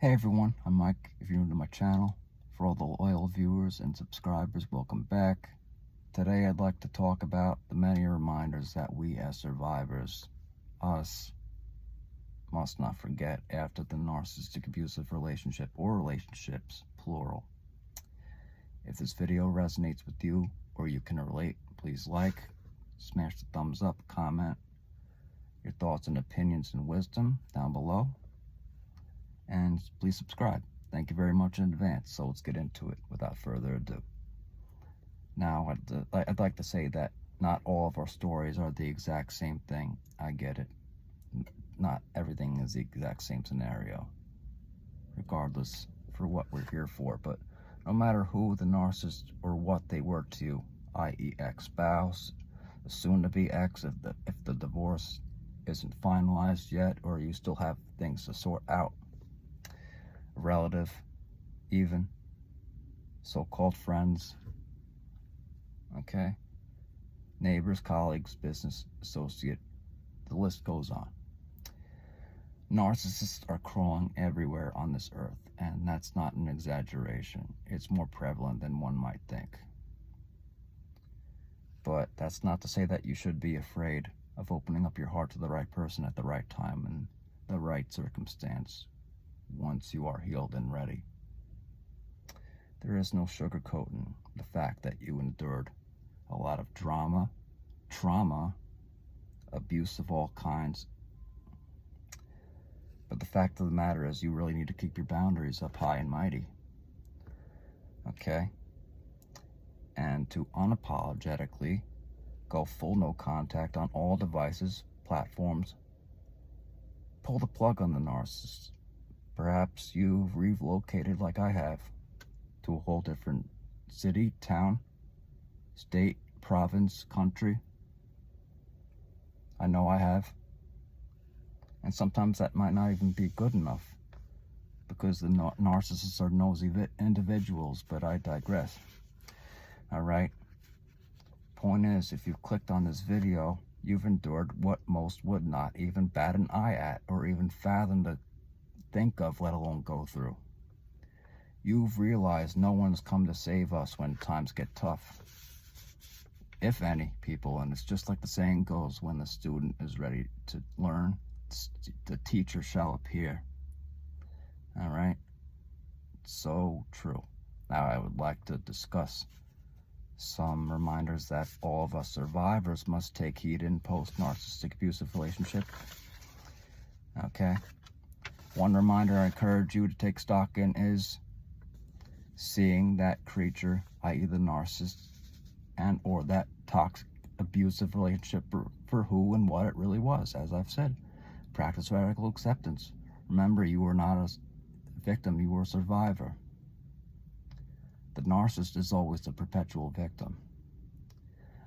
Hey everyone, I'm Mike. If you're new to my channel, for all the loyal viewers and subscribers, welcome back. Today I'd like to talk about the many reminders that we as survivors, us, must not forget after the narcissistic abusive relationship or relationships, plural. If this video resonates with you or you can relate, please like, smash the thumbs up, comment your thoughts and opinions and wisdom down below. And please subscribe. Thank you very much in advance. So let's get into it without further ado. Now, I'd like to say that not all of our stories are the exact same thing. I get it. Not everything is the exact same scenario, regardless for what we're here for. But no matter who the narcissist or what they were to you, i.e. ex-spouse, the soon-to-be ex, if the divorce isn't finalized yet or you still have things to sort out, relative, even so-called friends, okay, neighbors, colleagues, business associate, the list goes on. Narcissists are crawling everywhere on this earth, and that's not an exaggeration. It's more prevalent than one might think. But that's not to say that you should be afraid of opening up your heart to the right person at the right time and the right circumstance once you are healed and ready. There is no sugarcoating the fact that you endured a lot of drama, trauma, abuse of all kinds. But the fact of the matter is you really need to keep your boundaries up high and mighty. Okay? And to unapologetically go full no contact on all devices, platforms, pull the plug on the narcissist. Perhaps you've relocated like I have to a whole different city, town, state, province, country. I know I have. And sometimes that might not even be good enough because the narcissists are nosy individuals, but I digress. All right. Point is, if you've clicked on this video, you've endured what most would not even bat an eye at or even fathom to think of, let alone go through. You've realized no one's come to save us when times get tough, if any, people. And it's just like the saying goes, when the student is ready to learn, the teacher shall appear. All right? So true. Now I would like to discuss some reminders that all of us survivors must take heed in post-narcissistic abusive relationship. Okay? One reminder I encourage you to take stock in is seeing that creature, i.e. the narcissist, and or that toxic abusive relationship for who and what it really was. As I've said, practice radical acceptance. Remember, you were not a victim, you were a survivor. The narcissist is always the perpetual victim.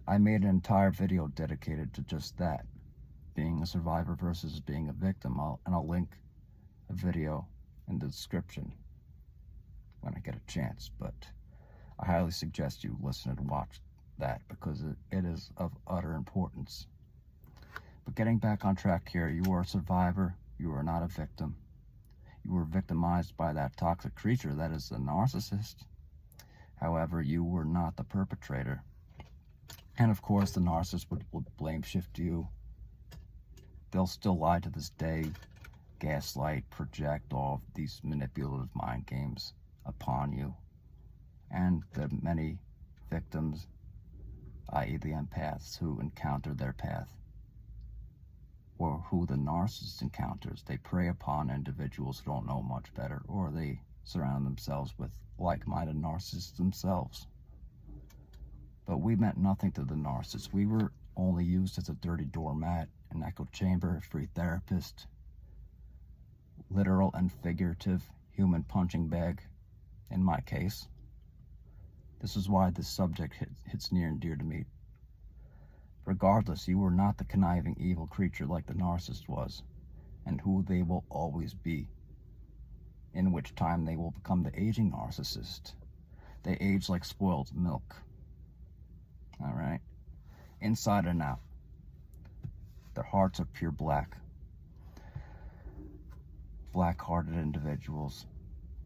I made an entire video dedicated to just that, being a survivor versus being a victim, and I'll link a video in the description when I get a chance, but I highly suggest you listen and watch that because it is of utter importance. But getting back on track here, you are a survivor, you are not a victim. You were victimized by that toxic creature that is the narcissist. However, you were not the perpetrator. And of course, the narcissist would blame shift you. They'll still lie to this day, gaslight, project all of these manipulative mind games upon you. And the many victims, i.e. the empaths who encounter their path, or who the narcissist encounters, they prey upon individuals who don't know much better, or they surround themselves with like-minded narcissists themselves. But we meant nothing to the narcissist. We were only used as a dirty doormat, an echo chamber, a free therapist, literal and figurative human punching bag, in my case. This is why this subject hits near and dear to me. Regardless, you were not the conniving evil creature like the narcissist was, and who they will always be, in which time they will become the aging narcissist. They age like spoiled milk. All right? Inside and out. Their hearts are pure black. black-hearted individuals,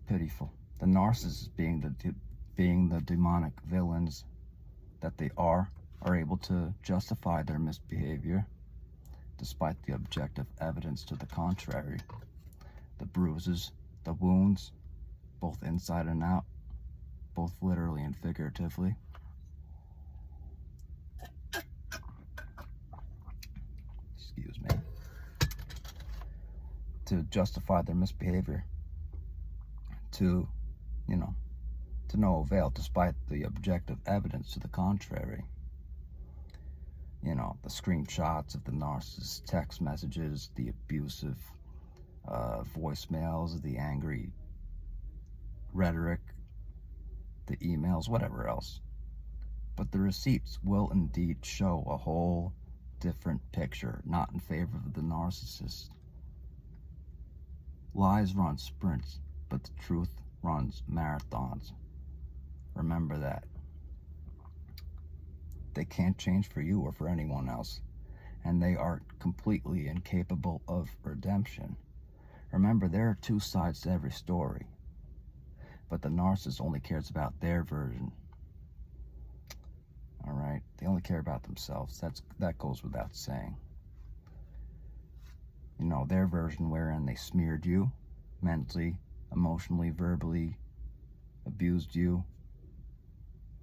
pitiful. The narcissists, being the demonic villains that they are able to justify their misbehavior despite the objective evidence to the contrary. The bruises, the wounds, both inside and out, both literally and figuratively. Excuse me. To justify their misbehavior, to no avail, despite the objective evidence to the contrary. The screenshots of the narcissist text messages, the abusive voicemails, the angry rhetoric, the emails, whatever else. But the receipts will indeed show a whole different picture, not in favor of the narcissist. Lies run sprints, but the truth runs marathons. Remember that. They can't change for you or for anyone else, and they are completely incapable of redemption. Remember, there are two sides to every story, but the narcissist only cares about their version. All right? They only care about themselves. That goes without saying. Their version wherein they smeared you, mentally, emotionally, verbally, abused you,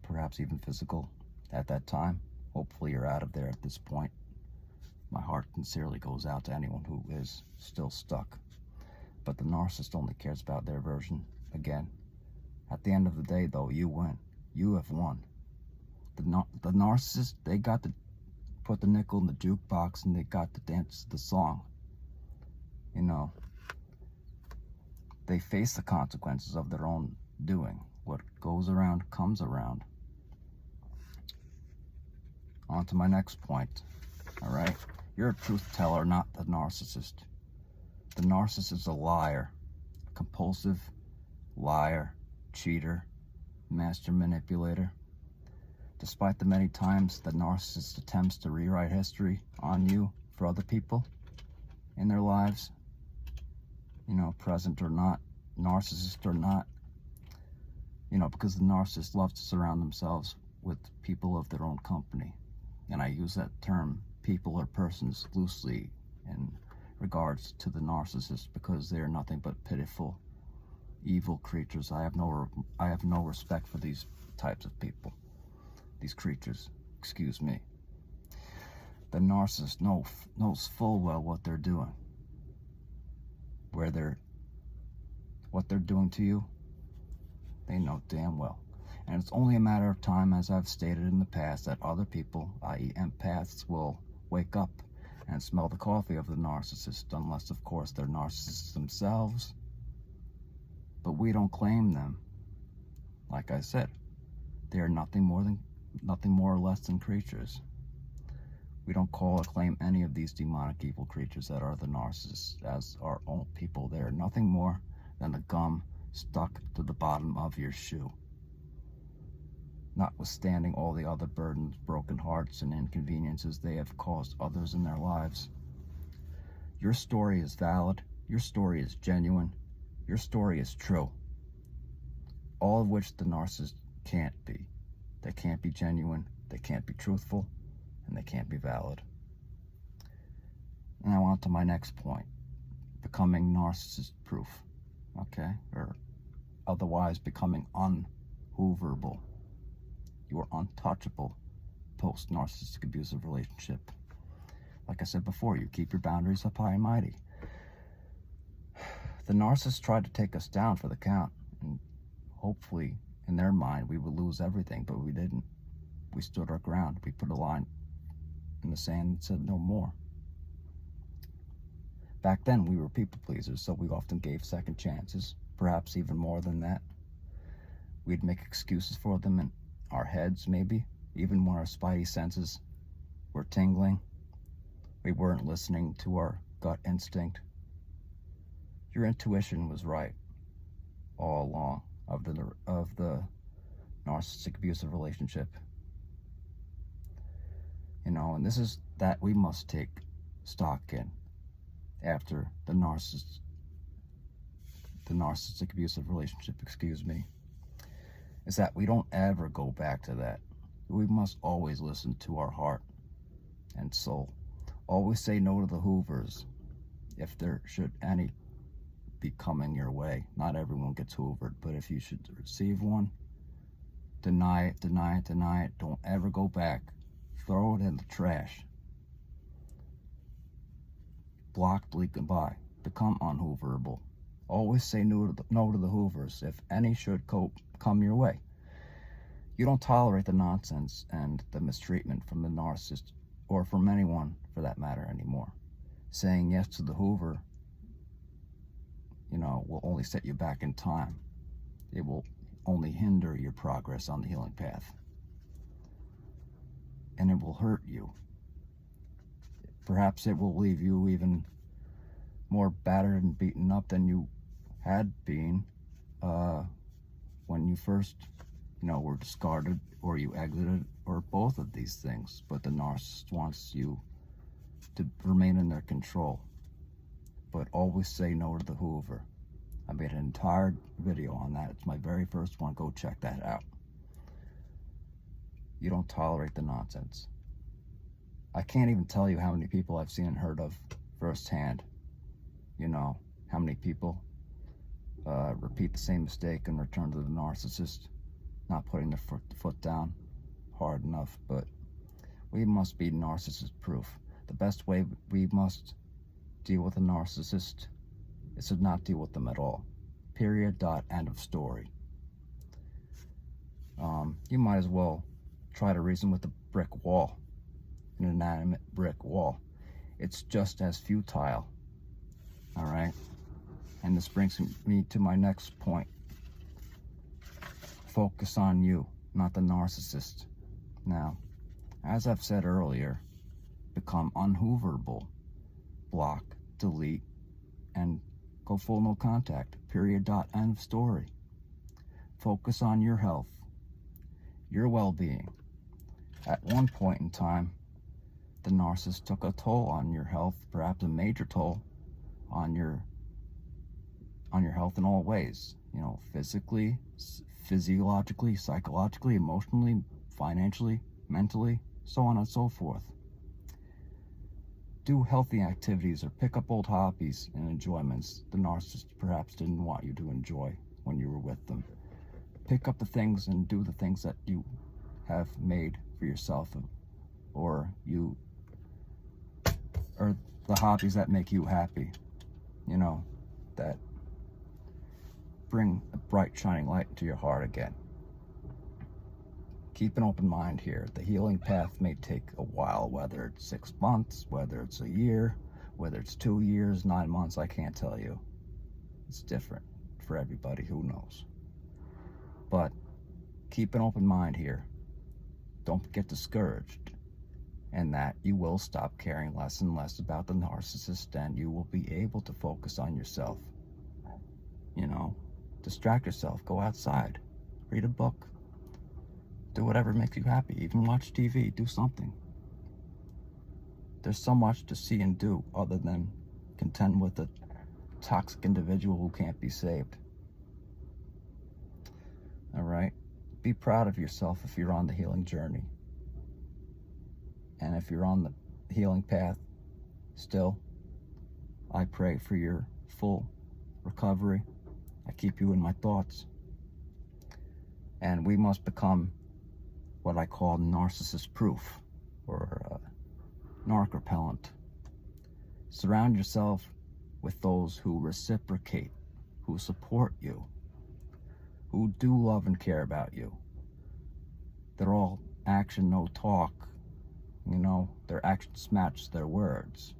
perhaps even physical at that time. Hopefully you're out of there at this point. My heart sincerely goes out to anyone who is still stuck. But the narcissist only cares about their version. Again, at the end of the day, though, you win. You have won. The narcissist, they got to put the nickel in the jukebox and they got to dance the song. They face the consequences of their own doing. What goes around comes around. On to my next point. All right? You're a truth teller, not the narcissist. The narcissist is a liar, compulsive liar, cheater, master-manipulator. Despite the many times the narcissist attempts to rewrite history on you for other people in their lives, present or not, narcissist or not, because the narcissist loves to surround themselves with people of their own company. And I use that term, people or persons, loosely in regards to the narcissist, because they are nothing but pitiful, evil creatures. I have no respect for these types of people, these creatures. Excuse me. The narcissist knows full well what they're doing, what they're doing to you. They know damn well. And it's only a matter of time, as I've stated in the past, that other people, i.e. empaths, will wake up and smell the coffee of the narcissist, unless, of course, they're narcissists themselves. But we don't claim them. Like I said, they are nothing more or less than creatures. We don't call or claim any of these demonic evil creatures that are the narcissists as our own people. They are nothing more than the gum stuck to the bottom of your shoe. Notwithstanding all the other burdens, broken hearts, and inconveniences they have caused others in their lives. Your story is valid. Your story is genuine. Your story is true. All of which the narcissist can't be. They can't be genuine. They can't be truthful. And they can't be valid. Now on to my next point. Becoming narcissist-proof. Okay? Or otherwise becoming un-hooverable. You are untouchable post-narcissistic abusive relationship. Like I said before, you keep your boundaries up high and mighty. The narcissist tried to take us down for the count, and hopefully, in their mind, we would lose everything, but we didn't. We stood our ground. We put a line in the sand and said no more. Back then, we were people pleasers, so we often gave second chances, perhaps even more than that. We'd make excuses for them in our heads, maybe, even when our spidey senses were tingling. We weren't listening to our gut instinct. Your intuition was right all along of the narcissistic abusive relationship. And this is that we must take stock in after the narcissist the narcissistic abusive relationship, is that we don't ever go back to that. We must always listen to our heart and soul. Always say no to the hoovers if there should any be coming your way. Not everyone gets hoovered, but if you should receive one, deny it, deny it, deny it. Don't ever go back. Throw it in the trash. Block, delete, goodbye. Become unhooverable. Always say no to the hoovers if any should come your way. You don't tolerate the nonsense and the mistreatment from the narcissist, or from anyone for that matter anymore. Saying yes to the hoover, will only set you back in time. It will only hinder your progress on the healing path. And it will hurt you. Perhaps it will leave you even more battered and beaten up than you had been when you first, were discarded, or you exited, or both of these things. But the narcissist wants you to remain in their control. But always say no to the hoover. I made an entire video on that. It's my very first one. Go check that out. You don't tolerate the nonsense. I can't even tell you how many people I've seen and heard of firsthand. How many people repeat the same mistake and return to the narcissist, not putting their foot down hard enough. But we must be narcissist-proof. The best way we must deal with a narcissist is to not deal with them at all. Period. End of story. You might as well try to reason with a brick wall, an inanimate brick wall. It's just as futile. All right? And this brings me to my next point. Focus on you, not the narcissist. Now, as I've said earlier, become unhooverable. Block, delete, and go full no contact. Period. End of story. Focus on your health, your well-being. At one point in time, the narcissist took a toll on your health, perhaps a major toll on your health in all ways. Physically, physiologically, psychologically, emotionally, financially, mentally, so on and so forth. Do healthy activities or pick up old hobbies and enjoyments the narcissist perhaps didn't want you to enjoy when you were with them. Pick up the things and do the things that you have made for yourself, or the hobbies that make you happy, that bring a bright shining light into your heart again. Keep an open mind here. The healing path may take a while, whether it's 6 months, whether it's a year, whether it's 2 years, 9 months, I can't tell you. It's different for everybody, who knows. But keep an open mind here. Don't get discouraged, and that you will stop caring less and less about the narcissist, and you will be able to focus on yourself. Distract yourself, go outside, read a book, do whatever makes you happy, even watch TV, do something. There's so much to see and do other than contend with a toxic individual who can't be saved. All right? Be proud of yourself if you're on the healing journey. And if you're on the healing path still, I pray for your full recovery. I keep you in my thoughts. And we must become what I call narcissist-proof, or narc repellent. Surround yourself with those who reciprocate, who support you, who do love and care about you. They're all action, no talk. Their actions match their words.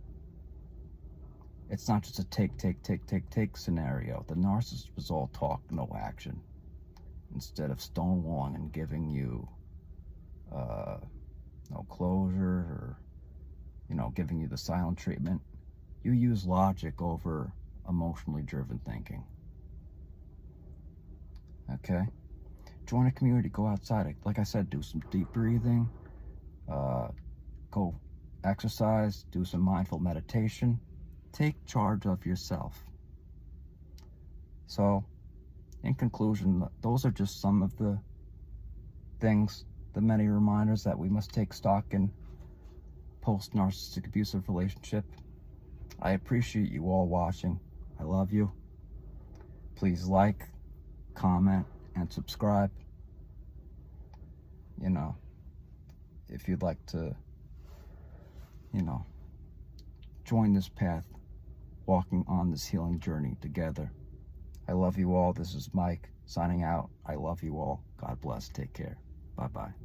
It's not just a take scenario. The narcissist was all talk, no action. Instead of stonewalling and giving you no closure, or giving you the silent treatment, you use logic over emotionally driven thinking. Okay? Join a community, go outside. Like I said, do some deep breathing, go exercise, do some mindful meditation. Take charge of yourself. So, in conclusion, those are just some of the things, the many reminders that we must take stock in post-narcissistic abusive relationship. I appreciate you all watching. I love you. Please like, comment, and subscribe. You know, if you'd like to, join this path, walking on this healing journey together. I love you all. This is Mike signing out. I love you all. God bless. Take care. Bye-bye.